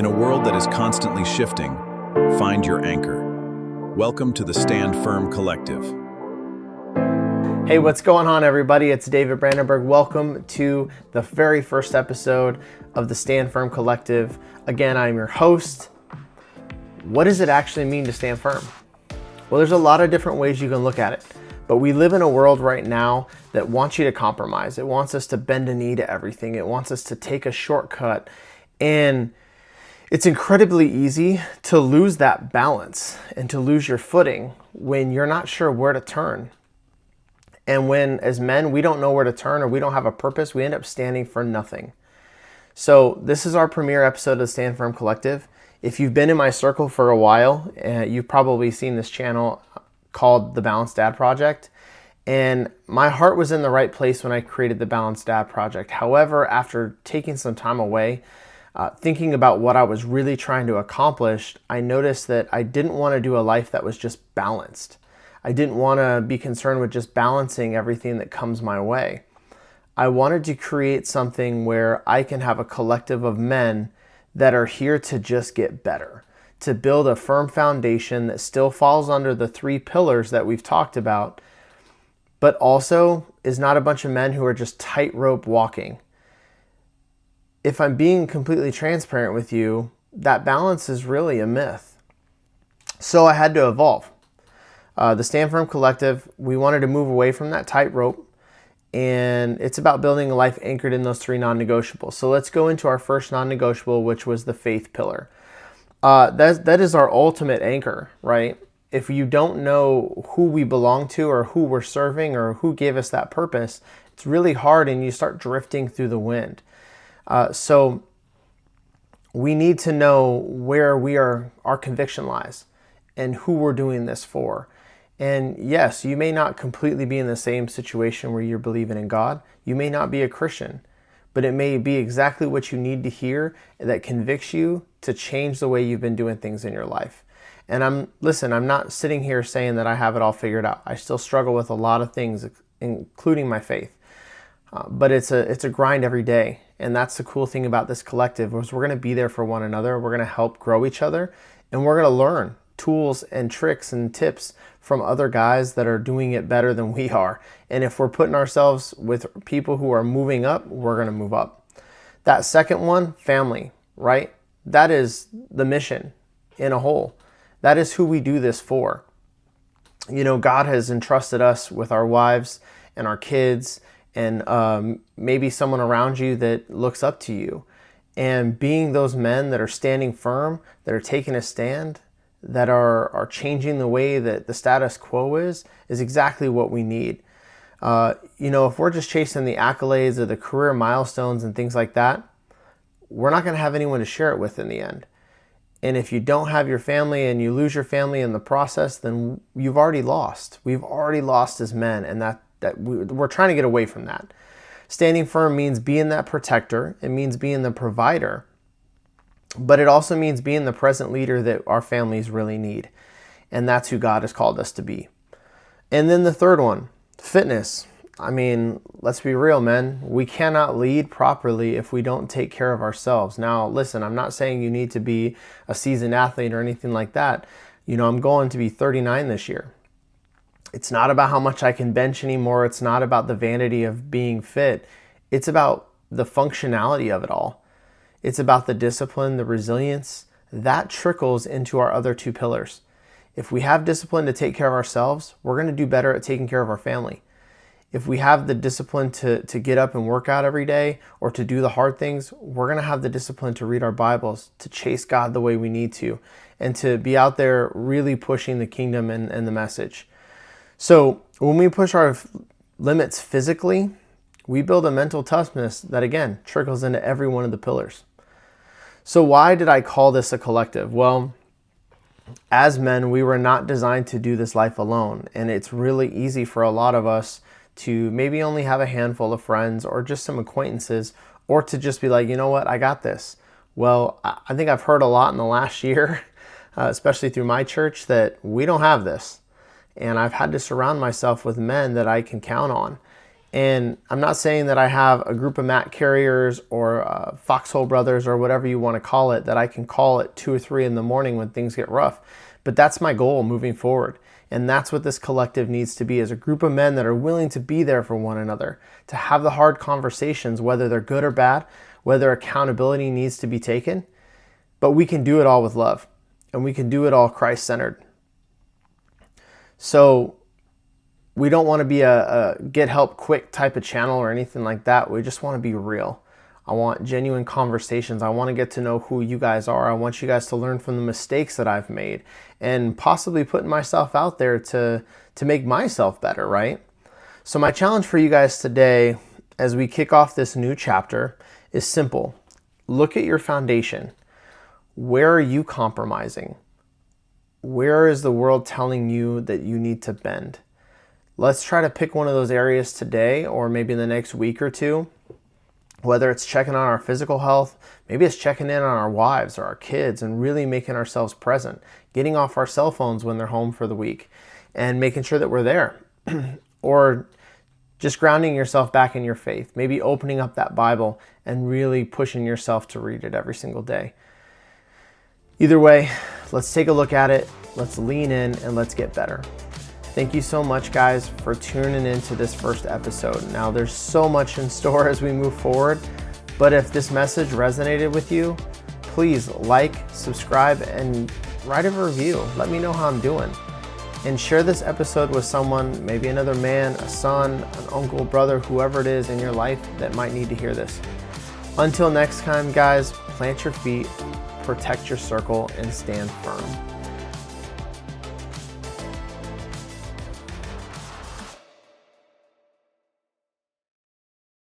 In a world that is constantly shifting, find your anchor. Welcome to the Stand Firm Collective. Hey, what's going on, everybody? It's David Brandenburg. Welcome to the very first episode of the Stand Firm Collective. Again, I'm your host. What does it actually mean to stand firm? Well, there's a lot of different ways you can look at it, but we live in a world right now that wants you to compromise. It wants us to bend a knee to everything. It wants us to take a shortcut, and it's incredibly easy to lose that balance and to lose your footing when you're not sure where to turn. And when, as men, we don't know where to turn or we don't have a purpose, we end up standing for nothing. So this is our premiere episode of the Stand Firm Collective. If you've been in my circle for a while, you've probably seen this channel called The Balanced Dad Project. And my heart was in the right place when I created The Balanced Dad Project. However, after taking some time away, thinking about what I was really trying to accomplish, I noticed that I didn't want to do a life that was just balanced. I didn't want to be concerned with just balancing everything that comes my way. I wanted to create something where I can have a collective of men that are here to just get better, to build a firm foundation that still falls under the three pillars that we've talked about, but also is not a bunch of men who are just tightrope walking. If I'm being completely transparent with you, that balance is really a myth. So I had to evolve. The Stand Firm Collective, we wanted to move away from that tightrope, and it's about building a life anchored in those three non-negotiables. So let's go into our first non-negotiable, which was the faith pillar. That is our ultimate anchor, right? If you don't know who we belong to or who we're serving or who gave us that purpose, it's really hard and you start drifting through the wind. So we need to know where our conviction lies and who we're doing this for. And yes, you may not completely be in the same situation where you're believing in God. You may not be a Christian, but it may be exactly what you need to hear that convicts you to change the way you've been doing things in your life. And I'm not sitting here saying that I have it all figured out. I still struggle with a lot of things, including my faith. But it's a grind every day. And that's the cool thing about this collective is we're going to be there for one another. We're going to help grow each other. And we're going to learn tools and tricks and tips from other guys that are doing it better than we are. And if we're putting ourselves with people who are moving up, we're going to move up. That second one, family, right? That is the mission in a whole. That is who we do this for. You know, God has entrusted us with our wives and our kids and maybe someone around you that looks up to you. And being those men that are standing firm, that are taking a stand, that are changing the way that the status quo is exactly what we need. If we're just chasing the accolades or the career milestones and things like that, we're not going to have anyone to share it with in the end. And if you don't have your family and you lose your family in the process, then you've already lost. We've already lost as men, and that we're trying to get away from that. Standing firm means being that protector. It means being the provider. But it also means being the present leader that our families really need. And that's who God has called us to be. And then the third one, fitness. I mean, let's be real, men. We cannot lead properly if we don't take care of ourselves. Now, listen, I'm not saying you need to be a seasoned athlete or anything like that. I'm going to be 39 this year. It's not about how much I can bench anymore. It's not about the vanity of being fit. It's about the functionality of it all. It's about the discipline, the resilience. That trickles into our other two pillars. If we have discipline to take care of ourselves, we're going to do better at taking care of our family. If we have the discipline to get up and work out every day or to do the hard things, we're going to have the discipline to read our Bibles, to chase God the way we need to, and to be out there really pushing the kingdom and the message. So when we push our limits physically, we build a mental toughness that, again, trickles into every one of the pillars. So why did I call this a collective? Well, as men, we were not designed to do this life alone. And it's really easy for a lot of us to maybe only have a handful of friends or just some acquaintances, or to just be like, you know what, I got this. Well, I think I've heard a lot in the last year, especially through my church, that we don't have this. And I've had to surround myself with men that I can count on. And I'm not saying that I have a group of mat carriers or foxhole brothers or whatever you want to call it that I can call at 2 or 3 in the morning when things get rough. But that's my goal moving forward. And that's what this collective needs to be, is a group of men that are willing to be there for one another, to have the hard conversations, whether they're good or bad, whether accountability needs to be taken. But we can do it all with love, and we can do it all Christ-centered. So we don't want to be a get help quick type of channel or anything like that. We just want to be real. I want genuine conversations. I want to get to know who you guys are. I want you guys to learn from the mistakes that I've made and possibly putting myself out there to make myself better, right? So my challenge for you guys today as we kick off this new chapter is simple. Look at your foundation. Where are you compromising? Where is the world telling you that you need to bend? Let's try to pick one of those areas today or maybe in the next week or two. Whether it's checking on our physical health, maybe it's checking in on our wives or our kids and really making ourselves present, getting off our cell phones when they're home for the week and making sure that we're there. Or just grounding yourself back in your faith, maybe opening up that Bible and really pushing yourself to read it every single day. Either way, let's take a look at it, let's lean in, and let's get better. Thank you so much, guys, for tuning into this first episode. Now, there's so much in store as we move forward, but if this message resonated with you, please like, subscribe, and write a review. Let me know how I'm doing. And share this episode with someone, maybe another man, a son, an uncle, brother, whoever it is in your life that might need to hear this. Until next time, guys, plant your feet, protect your circle, and stand firm.